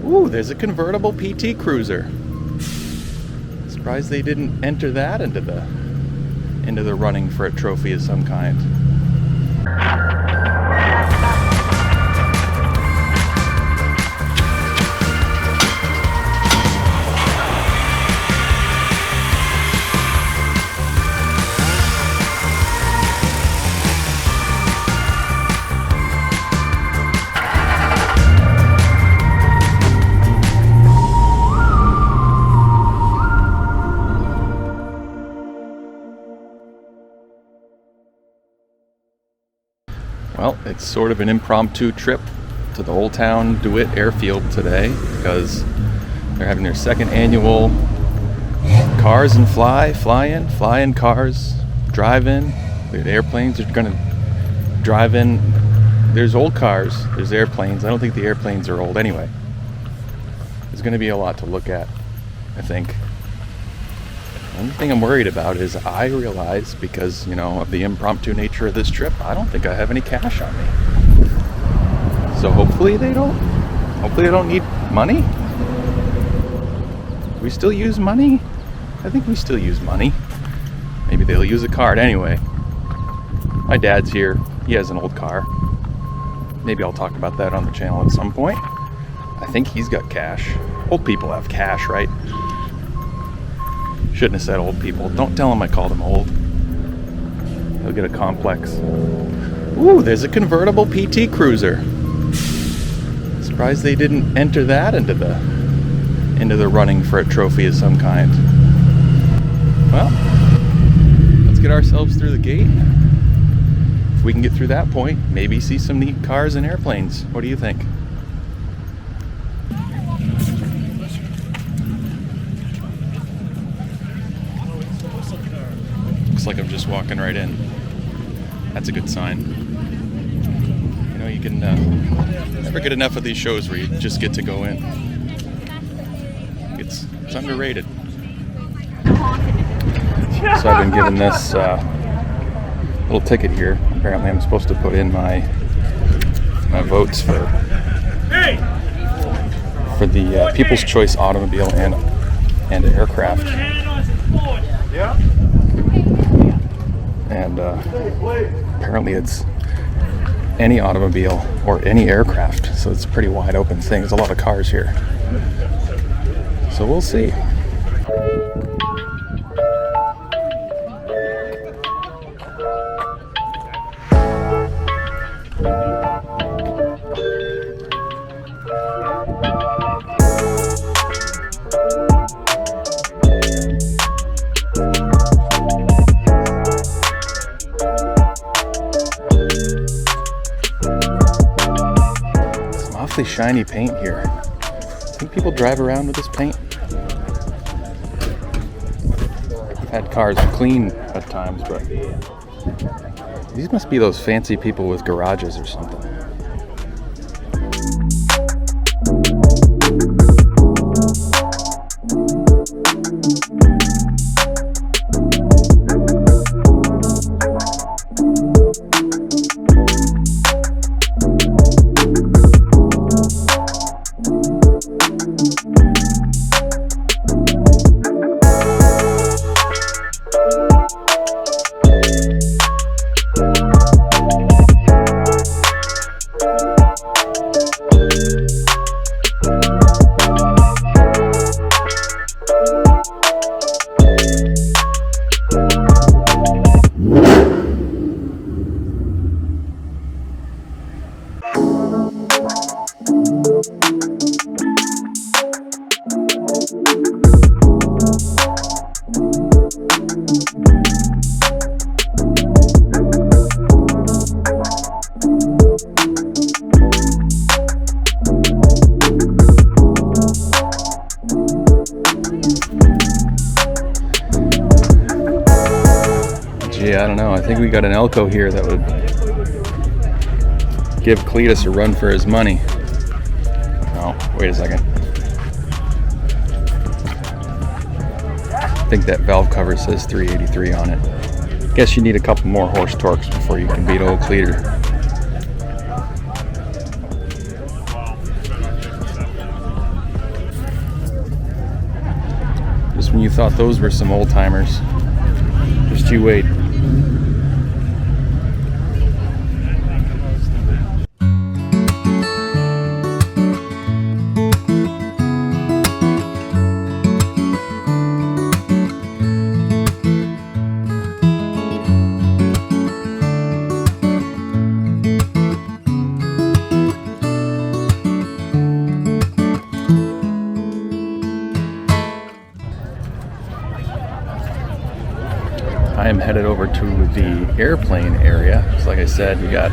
Ooh, there's a convertible PT Cruiser. Surprised they didn't enter that into the running for a trophy of some kind. Well, it's sort of an impromptu trip to the Old Town DeWitt Airfield today because they're having their second annual Cars and Fly in cars, drive in. The airplanes are going to drive in. There's old cars, there's airplanes. I don't think the airplanes are old anyway. There's going to be a lot to look at, I think. The only thing I'm worried about is I realize, because, you know, of the impromptu nature of this trip, I don't think I have any cash on me. So hopefully I don't need money. Do we still use money? I think we still use money. Maybe they'll use a card anyway. My dad's here. He has an old car. Maybe I'll talk about that on the channel at some point. I think he's got cash. Old people have cash, right? Shouldn't have said old people. Don't tell him I called him old. He'll get a complex. Ooh, there's a convertible PT Cruiser. Surprised they didn't enter that into the running for a trophy of some kind. Well, let's get ourselves through the gate. If we can get through that point, maybe see some neat cars and airplanes. What do you think? Looks like I'm just walking right in. That's a good sign. You know, you can never get enough of these shows where you just get to go in. It's underrated. So I've been given this little ticket here. Apparently I'm supposed to put in my votes for the People's Choice automobile and aircraft. And apparently it's any automobile or any aircraft, so it's a pretty wide open thing. There's a lot of cars here, so we'll see. Shiny paint here. I think people drive around with this paint. I've had cars clean at times, but these must be those fancy people with garages or something. I don't know. I think we got an Elko here that would give Cletus a run for his money. Oh, wait a second. I think that valve cover says 383 on it. Guess you need a couple more horse torques before you can beat old Cleater. Just when you thought those were some old timers. Just you wait. I am headed over to the airplane area. So like I said, you got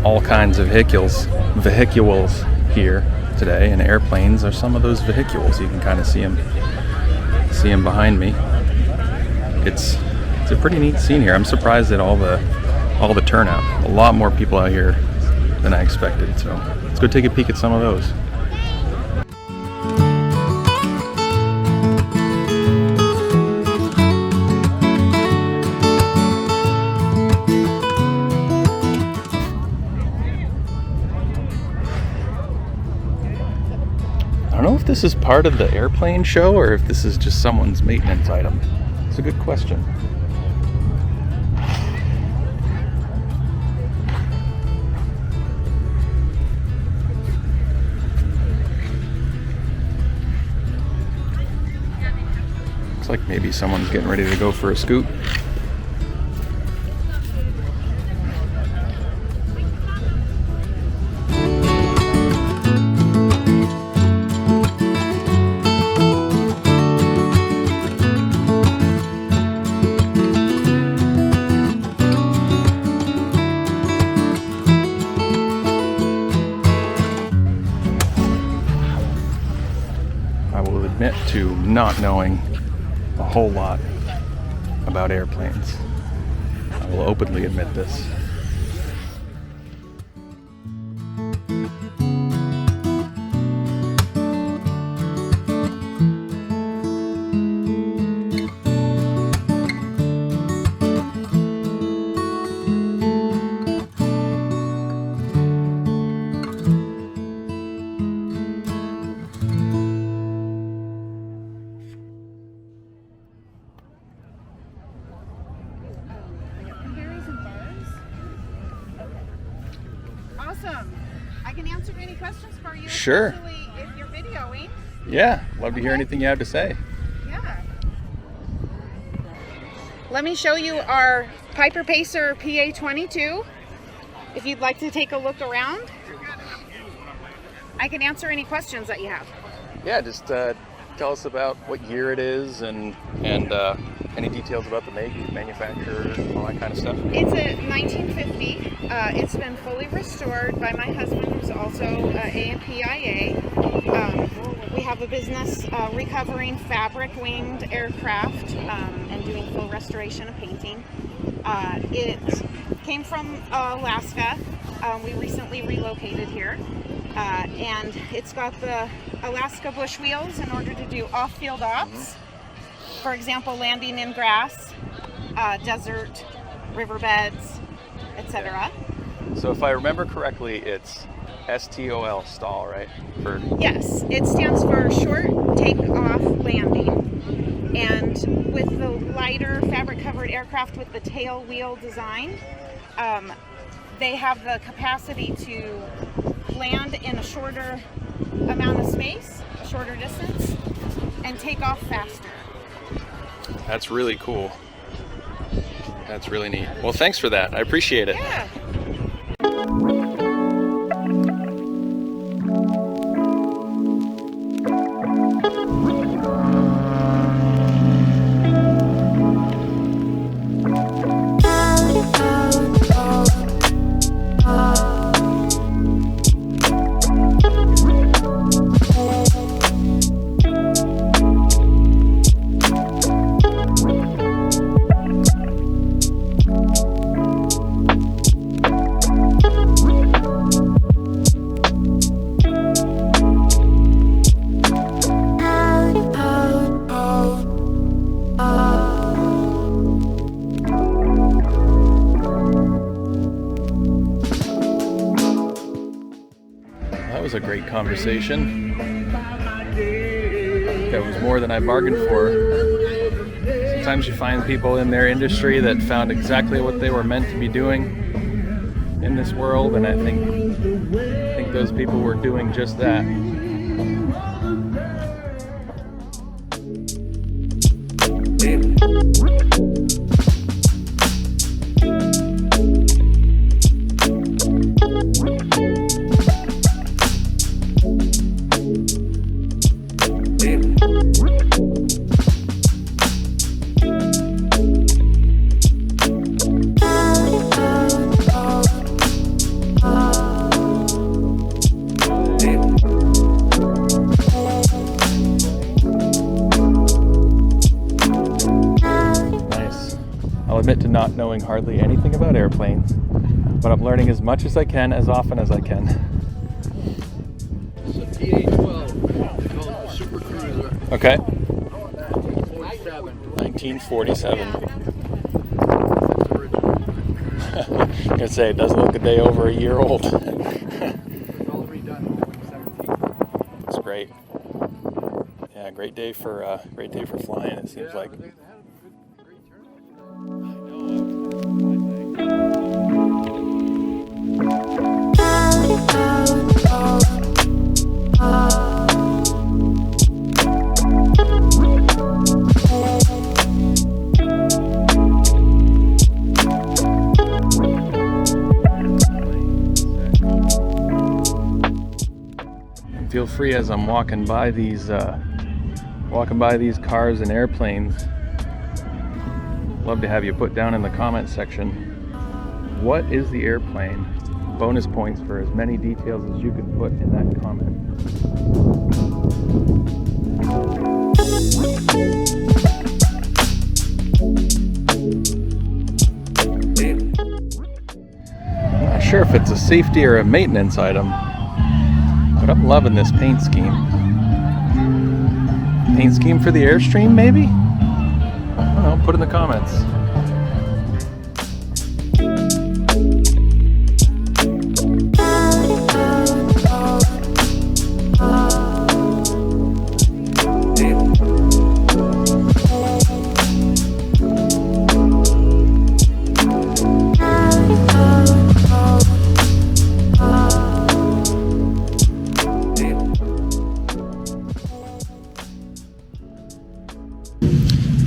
all kinds of vehicles here today, and airplanes are some of those vehicles. You can kind of see them behind me. It's a pretty neat scene here. I'm surprised at all the turnout. A lot more people out here than I expected. So let's go take a peek at some of those. I don't know if this is part of the airplane show or if this is just someone's maintenance item. It's a good question. Looks like maybe someone's getting ready to go for a scoot. Admit to not knowing a whole lot about airplanes. I will openly admit this. Awesome. I can answer any questions for you. Sure. Especially if you're videoing. Yeah, love to hear anything you have to say. Yeah. Let me show you our Piper Pacer PA22. If you'd like to take a look around, I can answer any questions that you have. Yeah, just tell us about what year it is and any details about the make, manufacturer, all that kind of stuff. It's a 1950. It's been fully restored by my husband, who's also AMPIA. We have a business recovering fabric-winged aircraft and doing full restoration and painting. It came from Alaska. We recently relocated here. And it's got the Alaska bush wheels in order to do off-field ops. For example, landing in grass, desert, riverbeds, etc. So if I remember correctly, it's STOL, stall, right? Yes, it stands for short take-off landing. And with the lighter fabric-covered aircraft with the tail wheel design, they have the capacity to land in a shorter amount of space, a shorter distance, and take off faster. That's really cool. That's really neat. Well, thanks for that. I appreciate it. Yeah. That was a great conversation. that was more than I bargained for. Sometimes you find people in their industry that found exactly what they were meant to be doing in this world, and I think those people were doing just that. I'll admit to not knowing hardly anything about airplanes, but I'm learning as much as I can, as often as I can. It's a TA-12, called the Super Cruiser. Okay. 1947. 1947. I'm gonna say it doesn't look a day over a year old. It was all redone in 2017. It's great. Yeah, great day for flying. It seems like. They had a great turnout. Feel free as I'm walking by these cars and airplanes. Love to have you put down in the comment section, what is the airplane? Bonus points for as many details as you can put in that comment. I'm not sure if it's a safety or a maintenance item, but I'm loving this paint scheme. Paint scheme for the Airstream, maybe? I don't know, put in the comments.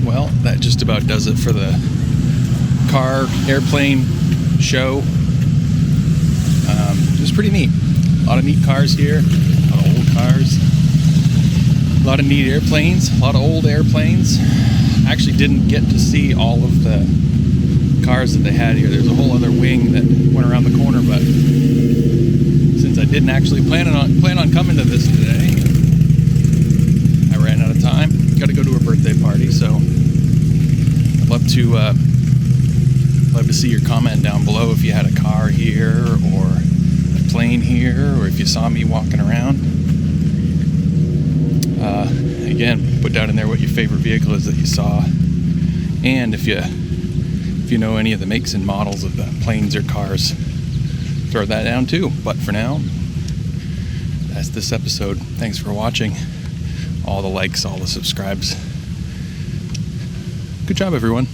Well, that just about does it for the car airplane show. It was pretty neat. A lot of neat cars here, a lot of old cars, a lot of neat airplanes, a lot of old airplanes. I actually didn't get to see all of the cars that they had here. There's a whole other wing that went around the corner, but since I didn't actually plan on coming to this today, I ran out of time. Got to go to a birthday party, so I'd love to see your comment down below if you had a car here or a plane here, or if you saw me walking around. Again, put down in there what your favorite vehicle is that you saw, and if you know any of the makes and models of the planes or cars, throw that down too. But for now, that's this episode. Thanks for watching. All the likes, all the subscribes. Good job, everyone.